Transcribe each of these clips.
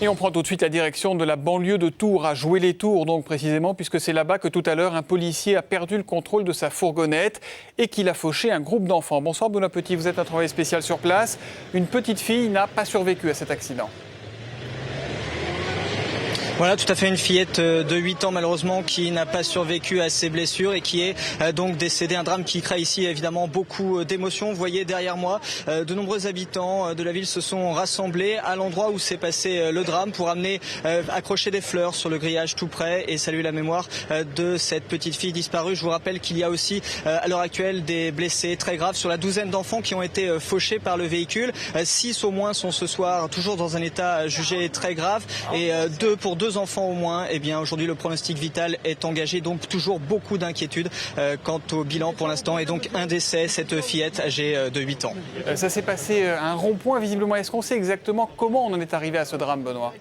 Et on prend tout de suite la direction de la banlieue de Tours, à Joué-les-Tours donc précisément, puisque c'est là-bas que tout à l'heure un policier a perdu le contrôle de sa fourgonnette et qu'il a fauché un groupe d'enfants. Bonsoir Benoît Petit, vous êtes un travail spécial sur place. Une petite fille n'a pas survécu à cet accident. Voilà, tout à fait, une fillette de 8 ans malheureusement qui n'a pas survécu à ses blessures et qui est donc décédée. Un drame qui crée ici évidemment beaucoup d'émotions. Vous voyez derrière moi, de nombreux habitants de la ville se sont rassemblés à l'endroit où s'est passé le drame pour amener, accrocher des fleurs sur le grillage tout près et saluer la mémoire de cette petite fille disparue. Je vous rappelle qu'il y a aussi à l'heure actuelle des blessés très graves sur la douzaine d'enfants qui ont été fauchés par le véhicule. 6 au moins sont ce soir toujours dans un état jugé très grave et pour deux enfants au moins. Eh bien aujourd'hui le pronostic vital est engagé, donc toujours beaucoup d'inquiétudes quant au bilan pour l'instant et donc un décès, cette fillette âgée de 8 ans. Ça s'est passé à un rond-point visiblement. Est-ce qu'on sait exactement comment on en est arrivé à ce drame, Benoît ?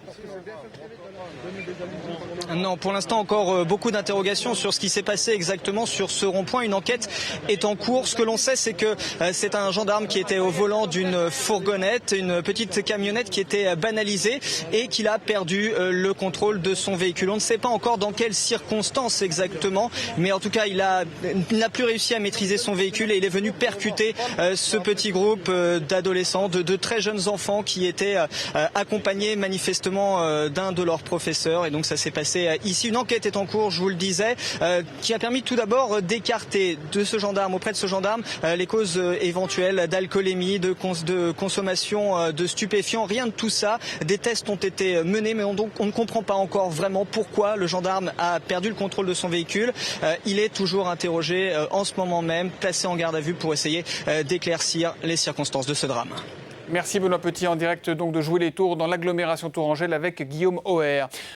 Non, pour l'instant encore beaucoup d'interrogations sur ce qui s'est passé exactement sur ce rond-point. Une enquête est en cours. Ce que l'on sait, c'est que c'est un gendarme qui était au volant d'une fourgonnette, une petite camionnette qui était banalisée et qu'il a perdu le contrôle de son véhicule. On ne sait pas encore dans quelles circonstances exactement, mais en tout cas, il n'a plus réussi à maîtriser son véhicule et il est venu percuter ce petit groupe d'adolescents, de très jeunes enfants qui étaient accompagnés manifestement d'un de leurs professeurs. Et donc ça s'est passé ici. Une enquête est en cours, je vous le disais, qui a permis tout d'abord d'écarter auprès de ce gendarme les causes éventuelles d'alcoolémie, de consommation de stupéfiants. Rien de tout ça. Des tests ont été menés, mais on ne comprend pas encore vraiment pourquoi le gendarme a perdu le contrôle de son véhicule. Il est toujours interrogé en ce moment même, placé en garde à vue pour essayer d'éclaircir les circonstances de ce drame. Merci Benoît Petit, en direct donc de Joué-les-Tours dans l'agglomération tourangelle avec Guillaume Auer.